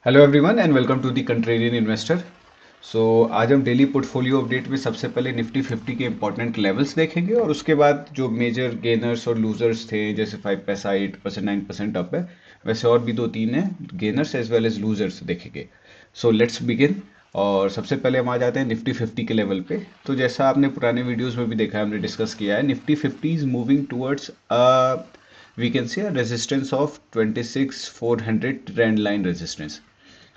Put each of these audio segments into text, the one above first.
Hello everyone and welcome to the contrarian investor. So आज हम daily portfolio update में सबसे पहले निफ्टी 50 के इंपॉर्टेंट लेवल्स देखेंगे और उसके बाद जो मेजर गेनर्स और लूजर्स थे, जैसे 5 पैसा 8%, 9% अप है, वैसे और भी दो तीन है gainers as well as losers देखेंगे। So let's begin. और सबसे पहले हम आ जाते हैं निफ्टी 50 के लेवल पे। तो जैसा आपने पुराने वीडियोस में भी देखा है, हमने डिस्कस किया है, Nifty 50 is moving towards we can see resistance of 26,400 trend line resistance.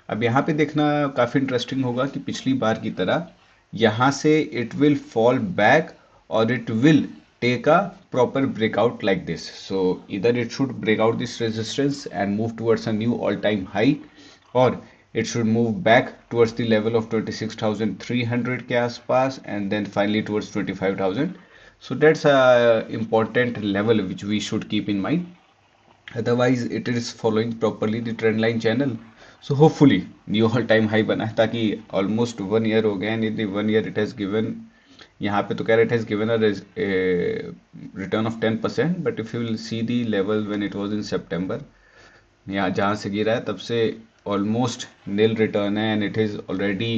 अब यहाँ पे देखना काफ़ी इंटरेस्टिंग होगा कि पिछली बार की तरह यहाँ से इट विल फॉल बैक और it will take a proper breakout like this. So इधर it should break out this resistance and move towards a new all time high, और it should move back towards the level of 26,300 के आसपास and then finally towards 25,000. So that's a important level which we should keep in mind. Otherwise it is following properly the trend line channel. So hopefully new all time high बना है, ताकि almost 1 year हो गया, and in the 1 year it has given, यहाँ पे तो कह रहे it has given a return of 10%, but if you will see the level when it was in September, यहाँ जहाँ से गिरा है तब से almost nil return है, and it is already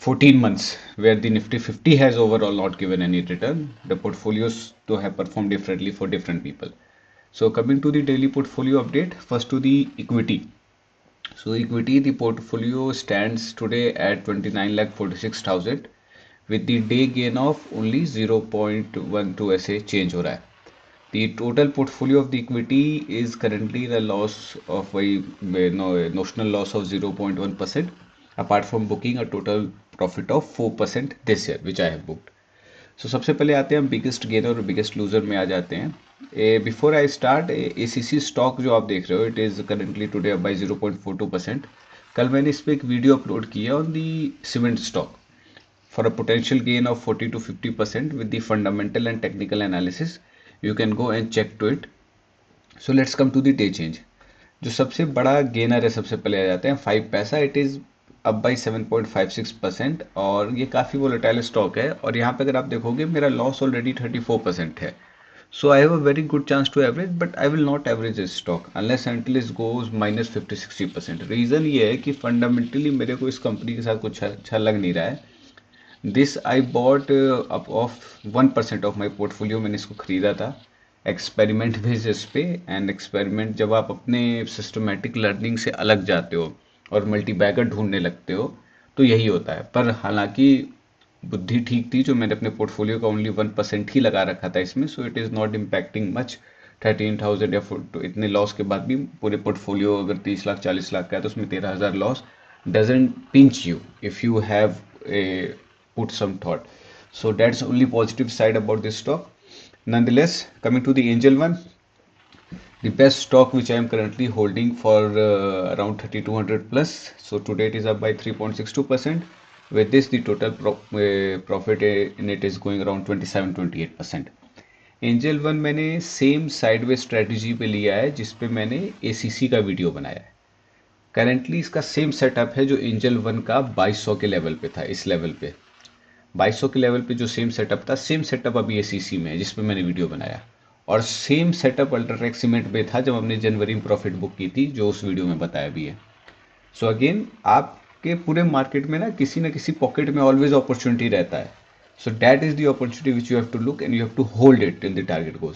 14 months where the Nifty 50 has overall not given any return. The portfolios though have performed differently for different people. So coming to the daily portfolio update, first to the equity. So equity, the portfolio stands today at 29,46,000 with the day gain of only 0.12 ऐसे change हो रहा है. The total portfolio of the equity is currently in a loss of notional loss of 0.1%, apart from booking a total profit of 4% this year, which I have booked. So सबसे पहले आते हैं हम biggest gainer और biggest loser में आ जाते हैं। Before I start, ACC stock जो आप देख रहे हो, it is currently today up by 0.42%। कल मैंने इस पर एक वीडियो अपलोड किया on the cement stock for a potential gain of 40 to 50% with the fundamental and technical analysis. You can go and check to it. So let's come to the day change. जो सबसे बड़ा gainer है, सबसे पहले आ जाते हैं 5 पैसा। It is up by 7.56%, और ये काफ़ी वोलेटाइल स्टॉक है, और यहाँ पे अगर आप देखोगे मेरा लॉस ऑलरेडी 34% है। So I have a very good chance to average, but I will not average this stock unless until is goes -50-60%। Reason ये है कि फंडामेंटली मेरे को इस कंपनी के साथ कुछ अच्छा लग नहीं रहा है। This I bought up of 1% of my portfolio, मैंने इसको खरीदा था एक्सपेरिमेंट बेसिस पे। एंड एक्सपेरिमेंट, जब आप अपने सिस्टमेटिक लर्निंग से अलग जाते हो और मल्टी बैगर ढूंढने लगते हो, तो यही होता है। पर हालांकि बुद्धि ठीक थी, जो मैंने अपने पोर्टफोलियो का ओनली 1% ही लगा रखा था इसमें, so it is not impacting much. 13,000 या इतने लॉस के बाद भी पूरे पोर्टफोलियो अगर 30 लाख 40 लाख का है, तो उसमें 13,000 loss doesn't pinch you if you have put some thought. So that's only positive side about this stock. Nonetheless, coming to the angel one, the best stock which I am currently holding for around 3200 plus. So today it is up by 3.62%. With this, the total profit in it is going around 27-28%. Angel one मैंने same sideways strategy पे लिया है जिस पे मैंने ACC का video बनाया है। करेंटली इसका सेम सेटअप है जो एंजल वन का 2200 के लेवल पे था। इस लेवल पे 2200 के लेवल पे जो सेम सेटअप था, सेम सेटअप अभी एसीसी में है जिस पे मैंने वीडियो बनाया, और सेम सेटअप अल्ट्राटेक सीमेंट पे था जब हमने जनवरी में प्रॉफिट बुक की थी, जो उस वीडियो में बताया भी है। सो अगेन, आपके पूरे मार्केट में ना किसी पॉकेट में ऑलवेज अपॉर्चुनिटी रहता है। So that is the opportunity which you have to look and you have to hold it till the target goes.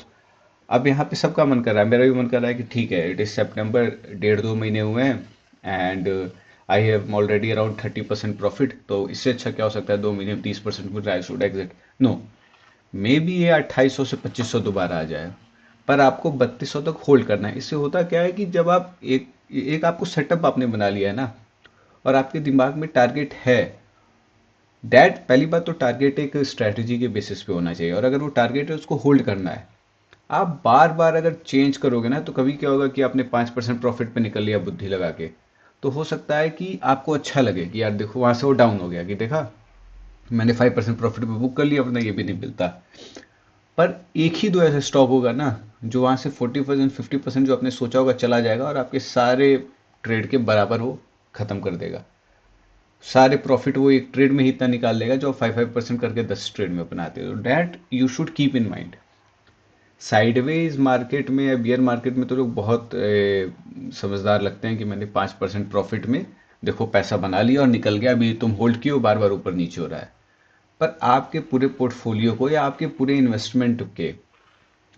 अब यहाँ पे सबका मन कर रहा है, मेरा भी मन कर रहा है कि ठीक है, इट इज सितंबर, 1.5-2 महीने हुए हैं, and I have already around 30% profit, तो इससे अच्छा क्या हो सकता है, 2 महीने में 30% मिल रहा है, should exit. No, maybe ये 2800 से 2500 दोबारा आ जाए, पर आपको 3200 तक होल्ड करना है। इससे होता क्या है कि जब आप एक आपको सेटअप आपने बना लिया है ना, और आपके दिमाग में टारगेट है, दैट पहली बात तो टारगेट एक स्ट्रैटेजी के बेसिस पे होना चाहिए, और अगर वो टारगेट है उसको होल्ड करना है। आप बार बार अगर चेंज करोगे ना, तो कभी क्या होगा कि आपने 5% प्रॉफिट पे निकल लिया बुद्धि लगा के, तो हो सकता है कि आपको अच्छा लगे कि यार देखो वहां से वो डाउन हो गया, कि देखा मैंने 5% प्रॉफिट पे बुक कर लिया, वरना ये भी नहीं मिलता। पर एक ही दो ऐसे स्टॉक होगा ना जो वहां से 40% 50% जो आपने सोचा होगा चला जाएगा, और आपके सारे ट्रेड के बराबर वो खत्म कर देगा। सारे प्रॉफिट वो एक ट्रेड में ही इतना निकाल लेगा जो 5% करके 10 ट्रेड में बनाते हो। That you should keep in mind. Sideways market में या बियर मार्केट में तो लोग बहुत समझदार लगते हैं कि मैंने 5% प्रॉफिट में देखो पैसा बना लिया और निकल गया, अभी तुम होल्ड किए हो, बार बार ऊपर नीचे हो रहा है। पर आपके पूरे पोर्टफोलियो को या आपके पूरे इन्वेस्टमेंट के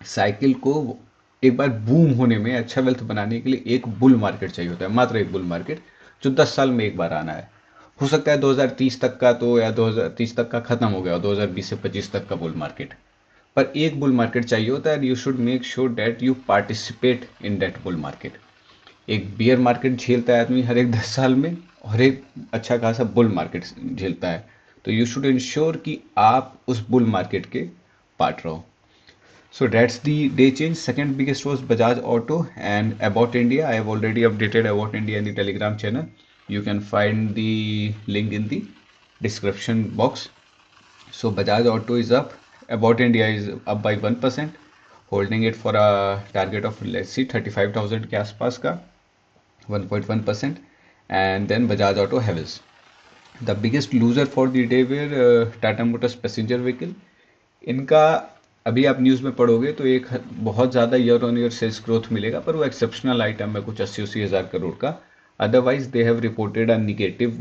साइकिल को एक बार बूम होने में, अच्छा वेल्थ बनाने के लिए एक बुल मार्केट चाहिए होता है, मात्र एक बुल मार्केट, जो 10 साल में एक बार आना है। हो सकता है 2030 तक का तो, या 2030 तक का खत्म हो गया, 2020 से 25 तक का बुल मार्केट। पर एक बुल मार्केट चाहिए होता है, you should make sure that you participate in that bull market. एक बियर मार्केट झेलता है आदमी हर एक 10 साल में, और एक अच्छा खासा बुल मार्केट झेलता है। तो यू शुड इंश्योर कि आप उस बुल मार्केट के पार्ट रहो। So that's the day change. Second biggest was Bajaj Auto and About India. I have already updated About India in the Telegram channel. You can find the link in the description box. So Bajaj Auto is up. About India is up by 1%, holding it for a target of, let's see, 35,000 के आसपास का, 1.1%. And then Bajaj Auto Havels. The biggest loser for the day were Tata Motors passenger vehicle. इनका अभी आप news में पढ़ोगे तो एक बहुत ज़्यादा year on year sales growth मिलेगा, पर वो एक्सेप्शनल आइटम है, कुछ 80-80 हज़ार करोड़ का। Otherwise they have reported a negative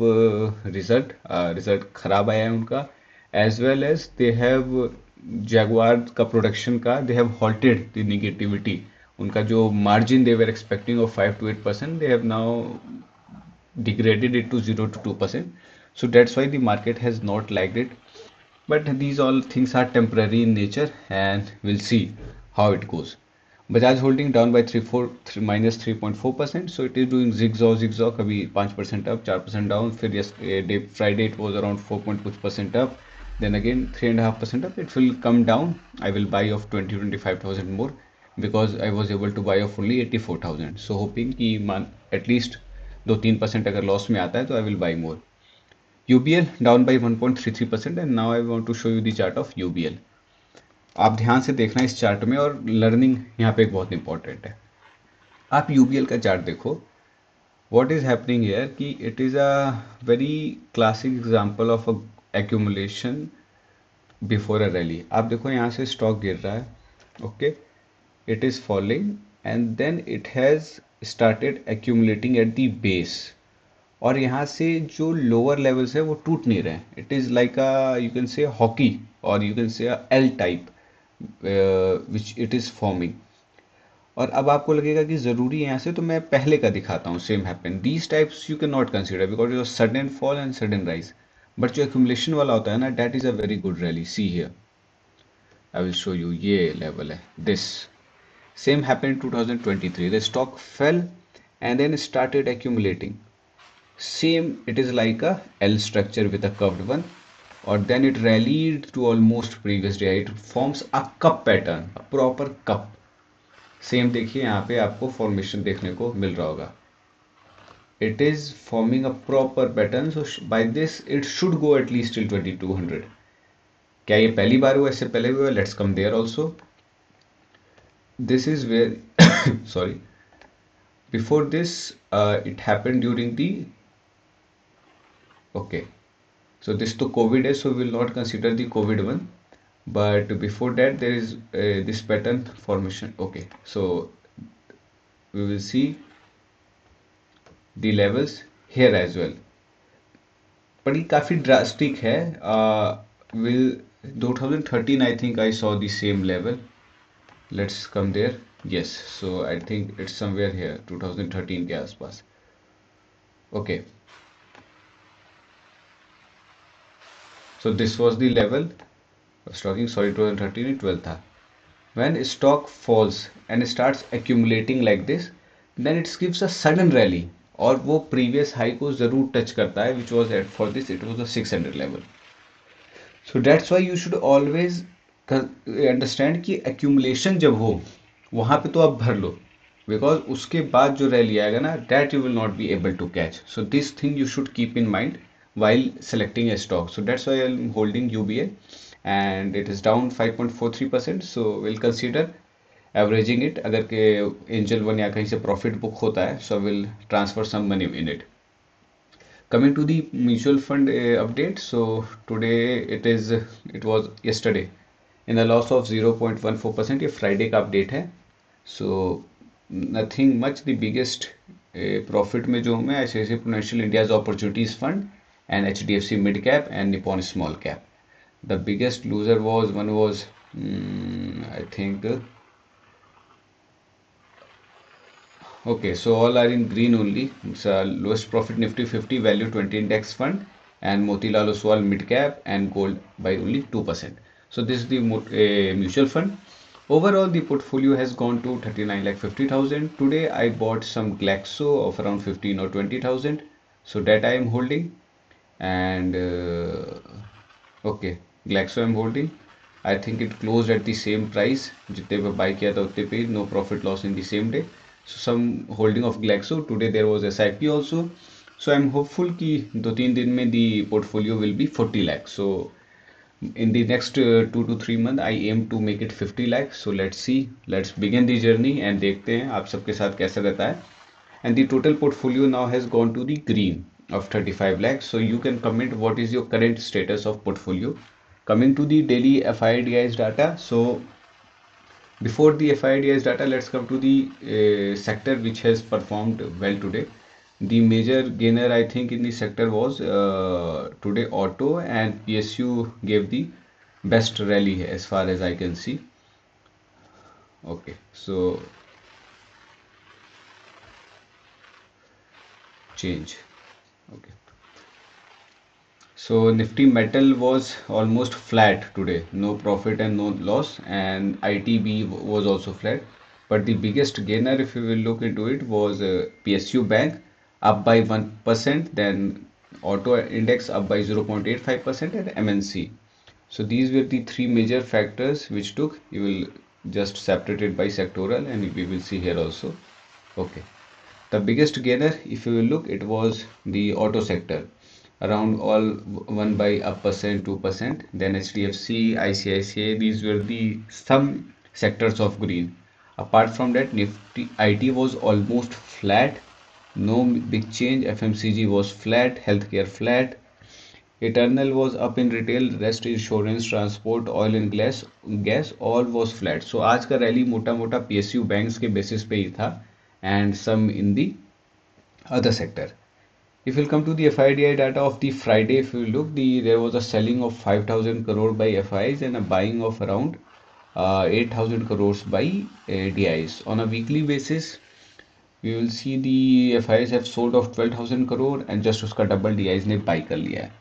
result, result खराब आया है उनका। As well as they have Jaguar का प्रोडक्शन का, they have halted the negativity. उनका जो margin they were expecting of 5 to 8%, they have now degraded it to 0 to 2%. So that's why the market has not liked it. But these all things are temporary in nature, and we'll see how it goes. Bajaj Holding down by 3.4%. So it is doing zigzag. अभी 5% up, 4% down. फिर yesterday Friday it was around 4% up. Then again 3.5% up. It will come down. I will buy of 25,000 more, because I was able to buy of only 84,000. So hoping कि at least 2-3% अगर loss में आता है तो I will buy more. UBL down by 1.33%, and now I want to show you the chart of UBL. आप ध्यान से देखना इस चार्ट में, और लर्निंग यहाँ पे बहुत इंपॉर्टेंट है। आप UBL का चार्ट देखो, व्हाट इज हैपनिंग हियर कि it is a very classic example of a accumulation before a rally. आप देखो यहाँ से स्टॉक गिर रहा है, okay, it is falling, and then it has started accumulating at the base, और यहाँ से जो लोअर लेवल्स है वो टूट नहीं रहे हैं। It is like a, you can say hockey, और you can say L type which it is forming. और अब आपको लगेगा कि ज़रूरी है यहाँ से, तो मैं पहले का दिखाता हूँ। Same happen, these types you can not consider because it sudden fall and sudden rise. But जो एक्यूमुलेशन वाला होता है ना, that is a very good rally. See here, I will show you, ये लेवल है this. Same happen 2023, the stock fail and then started accumulating. Same, it is like a L structure with a curved one, or then it rallied to almost previous day. It forms a cup pattern, a proper cup. Same देखिए यहाँ पे आपको formation देखने को मिल रहा होगा। It is forming a proper pattern, so by this it should go at least till 2200। क्या ये पहली बार हुआ, इससे पहले हुआ? Let's come there also. This is where sorry, before this it happened during the, okay, so this to COVID is, so we will not consider the COVID one. But before that there is this pattern formation. Okay, so we will see the levels here as well. but ये काफ़ी drastic है. Will 2013 I think I saw the same level. Let's come there. Yes, so I think it's somewhere here 2013 के आसपास. Okay, so this was the level of stocking. Sorry, 2013 it 12 था. When stock falls and starts accumulating like this, then it gives a sudden rally, और वो previous high को जरूर touch करता है, which was at, for this it was the 600 level. So that's why you should always understand कि accumulation जब हो वहाँ पे तो आप भर लो, because उसके बाद जो rally आएगा ना, that you will not be able to catch. So this thing you should keep in mind while selecting a stock. So that's why I'm holding UBA, and it is down 5.43%. So we'll consider averaging it. अगर के angel one या कहीं से profit book होता है, so will transfer some money in it. Coming to the mutual fund update, so today it was yesterday in a loss of 0.14%। ये Friday का update है। So nothing much. The biggest profit में जो हूँ मैं ICICI Prudential India's opportunities fund and HDFC mid cap and Nippon small cap. The biggest loser was one was I think okay, so all are in green only. It's lowest profit Nifty 50 value 20 index fund and Motilal Oswal mid cap and gold by only 2%. So this is the mutual fund. Overall, the portfolio has gone to 39 lakh 50,000. Today I bought some Glaxo of around 15 or 20,000. So that I am holding. And okay, Glaxo I'm holding. I think it closed at the same price जितने पे buy किया था उतने पे, no profit loss in the same day. So some holding of Glaxo. Today there was SIP also. So I'm hopeful कि 2-3 दिन में the portfolio will be 40 lakh. So in the next 2 to 3 months I aim to make it 50 lakh. So let's see, let's begin the journey and देखते हैं आप सबके साथ कैसा रहता है. And the total portfolio now has gone to the green of 35 lakhs. So you can comment what is your current status of portfolio. Coming to the daily FIDIs data. So before the FIDIs data, let's come to the sector which has performed well today. The major gainer I think in the sector was today auto, and PSU gave the best rally as far as I can see. Okay, so change. Okay. So Nifty Metal was almost flat today, no profit and no loss, and ITB was also flat. But the biggest gainer, if you will look into it, was PSU Bank, up by 1%, then Auto Index up by 0.85%, and MNC. So these were the three major factors which took. You will just separate it by sectoral, and we will see here also. Okay. The biggest gainer, if you will look, it was the auto sector, around all 1 by a percent, 2%. Then HDFC, ICICI, these were the some sectors of green. Apart from that, Nifty IT was almost flat, no big change. FMCG was flat, healthcare flat. Eternal was up in retail, rest insurance, transport, oil and gas all was flat. So आज का rally मोटा मोटा PSU banks के basis पे ही था, and some in the other sector. If we'll come to the FIDI data of the Friday, if you look, there was a selling of 5,000 crore by FIs and a buying of around 8,000 crores by DIs. On a weekly basis, we will see the FIs have sold of 12,000 crore and just उसका double DIs ने by कर लिया है.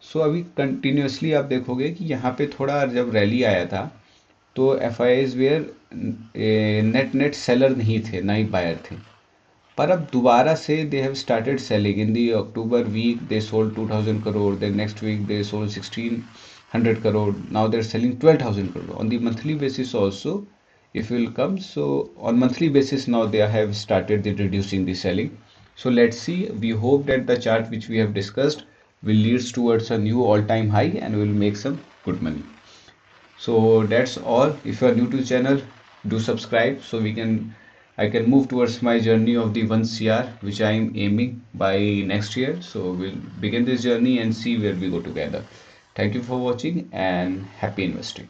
सो अभी continuously आप देखोगे कि यहाँ पे थोड़ा जब रैली आया था तो FIs were net net seller नहीं थे, ना ही बायर थे. पर अब दोबारा से they have started selling. In the October week they sold 2,000 crore, then next week they sold 1,600 crore, now they are selling 12,000 crore on the monthly basis also. If you will come, so on monthly basis now they have started the reducing the selling. So let's see, we hope that the chart which we have discussed will leads towards a new all-time high and will make some good money. So that's all. If you are new to the channel, do subscribe so I can move towards my journey of the 1 CR which I am aiming by next year. So we'll begin this journey and see where we go together. Thank you for watching and happy investing.